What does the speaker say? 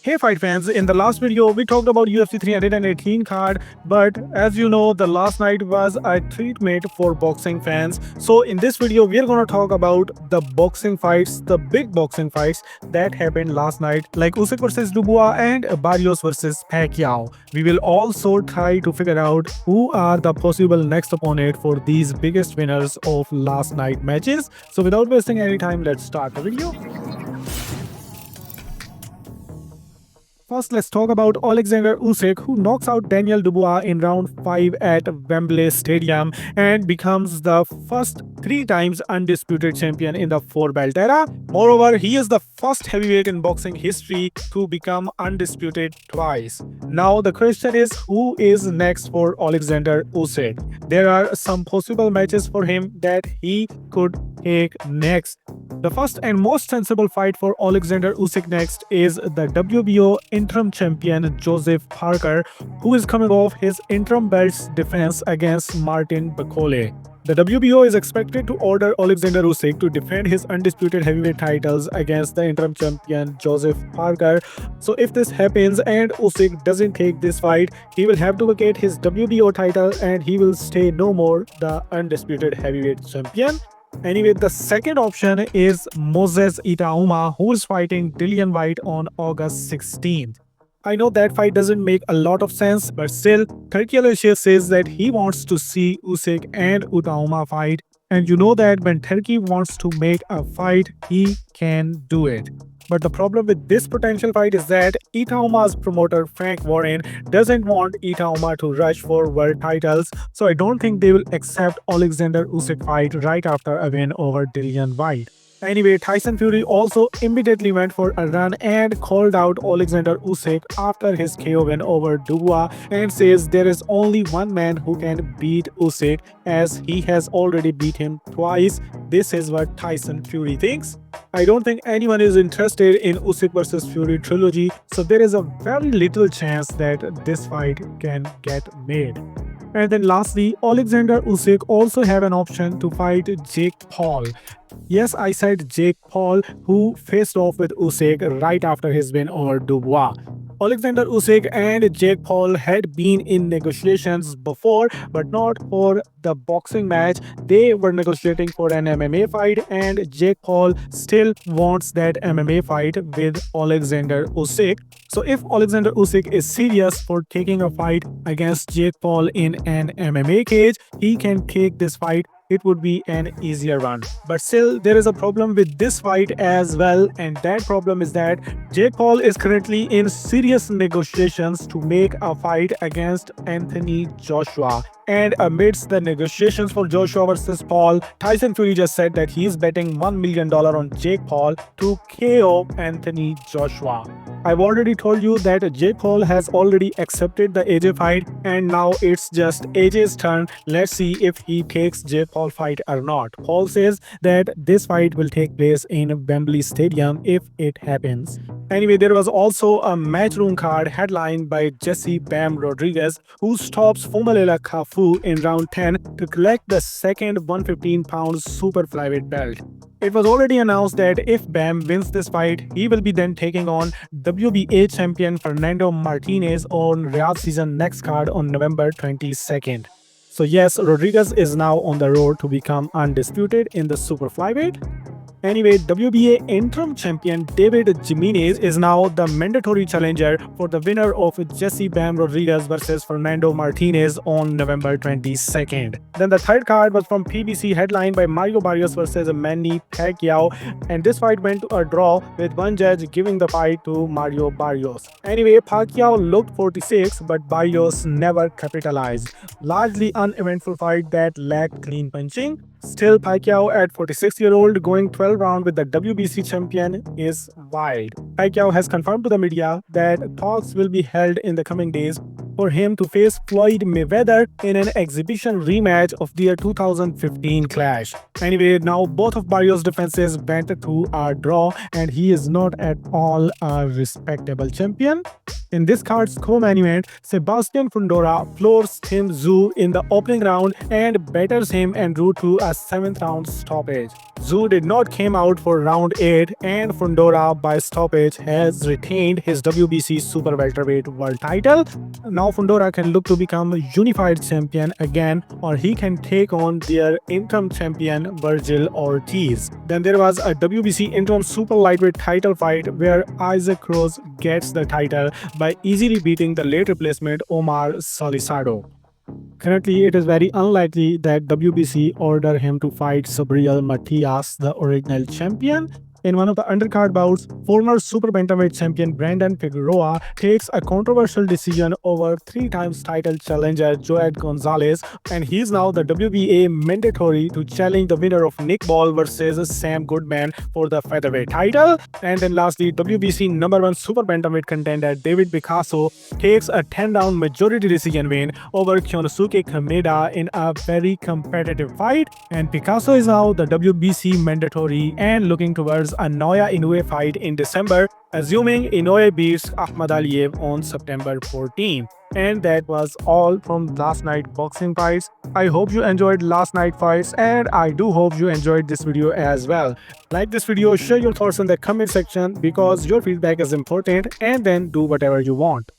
Hey fight fans, in the last video we talked about UFC 318 card, but as you know the last night was a treatment for boxing fans. So in this video we are going to talk about the boxing fights, the big boxing fights that happened last night, like Usyk versus Dubois and Barrios versus Pacquiao. We will also try to figure out who are the possible next opponent for these biggest winners of last night matches. So without wasting any time, let's start the video. First, let's talk about Alexander Usyk, who knocks out Daniel Dubois in round 5 at Wembley Stadium and becomes the first 3 times undisputed champion in the 4-belt era. Moreover, he is the first heavyweight in boxing history to become undisputed twice. Now, the question is, who is next for Alexander Usyk? There are some possible matches for him that he could take next. The first and most sensible fight for Alexander Usyk next is the WBO interim champion Joseph Parker, who is coming off his interim belt's defense against Martin Bakole. The WBO is expected to order Alexander Usyk to defend his undisputed heavyweight titles against the interim champion Joseph Parker. So if this happens and Usyk doesn't take this fight, he will have to vacate his WBO title and he will stay no more the undisputed heavyweight champion. Anyway, the second option is Moses Itauma, who is fighting Dillian Whyte on August 16th. I know that fight doesn't make a lot of sense, but still, Turki Alusha says that he wants to see Usyk and Itauma fight, and you know that when Turki wants to make a fight, he can do it. But the problem with this potential fight is that Itauma's promoter Frank Warren doesn't want Itauma to rush for world titles, so I don't think they will accept Alexander Usyk fight right after a win over Dillian Whyte. Anyway, Tyson Fury also immediately went for a run and called out Alexander Usyk after his KO win over Dubois and says there is only one man who can beat Usyk as he has already beat him twice. This is what Tyson Fury thinks. I don't think anyone is interested in Usyk versus Fury trilogy, so there is a very little chance that this fight can get made. And then lastly, Alexander Usyk also have an option to fight Jake Paul. Yes, I said Jake Paul, who faced off with Usyk right after his win over Dubois. Alexander Usyk and Jake Paul had been in negotiations before, but not for the boxing match. They were negotiating for an MMA fight, and Jake Paul still wants that MMA fight with Alexander Usyk. So if Alexander Usyk is serious for taking a fight against Jake Paul in an MMA cage, he can take this fight. It would be an easier run. But still, there is a problem with this fight as well, and that problem is that Jake Paul is currently in serious negotiations to make a fight against Anthony Joshua. And amidst the negotiations for Joshua versus Paul, Tyson Fury just said that he is betting $1 million on Jake Paul to KO Anthony Joshua. I've already told you that Jake Paul has already accepted the AJ fight, and now it's just AJ's turn. Let's see if he takes Jake Paul fight or not. Paul says that this fight will take place in Wembley Stadium if it happens. Anyway, there was also a matchroom card headlined by Jesse Bam Rodriguez, who stops Fumalela Kafu in round 10 to collect the second 115-pound super flyweight belt. It was already announced that if Bam wins this fight, he will be then taking on WBA champion Fernando Martinez on Riyadh season next card on November 22nd. So yes, Rodriguez is now on the road to become undisputed in the super flyweight. Anyway, WBA interim champion David Jimenez is now the mandatory challenger for the winner of Jesse Bam Rodriguez versus Fernando Martinez on November 22nd. Then the third card was from PBC, headlined by Mario Barrios versus Manny Pacquiao, and this fight went to a draw with one judge giving the fight to Mario Barrios. Anyway, Pacquiao looked 46, but Barrios never capitalized. Largely uneventful fight that lacked clean punching. Still, Pacquiao at 46-year-old going 12 rounds with the WBC champion is wild. Pacquiao has confirmed to the media that talks will be held in the coming days for him to face Floyd Mayweather in an exhibition rematch of their 2015 clash. Anyway, now both of Barrios' defenses went to a draw, and he is not at all a respectable champion. In this card's co-main event, Sebastian Fundora floors Tim Tszyu in the opening round and batters him en route to a 7th round stoppage. Tszyu did not come out for round 8, and Fundora by stoppage has retained his WBC Super Welterweight World title. Now Fundora can look to become a unified champion again, or he can take on their interim champion Virgil Ortiz. Then there was a WBC interim super lightweight title fight where Isaac Cruz gets the title by easily beating the late replacement Omar Solisado. Currently, it is very unlikely that WBC order him to fight Subriel Matias, the original champion. In one of the undercard bouts, former super bantamweight champion Brandon Figueroa takes a controversial decision over 3-time title challenger Joed Gonzalez, and he is now the WBA mandatory to challenge the winner of Nick Ball versus Sam Goodman for the featherweight title. And then lastly, WBC #1 super bantamweight contender David Picasso takes a 10-round majority decision win over Kyonosuke Kameda in a very competitive fight, and Picasso is now the WBC mandatory and looking towards a Naoya Inoue fight in December, assuming Inoue beats Ahmad Aliyev on September 14. And that was all from last night boxing fights. I hope you enjoyed last night fights, and I do hope you enjoyed this video as well. Like this video, share your thoughts in the comment section because your feedback is important, and then do whatever you want.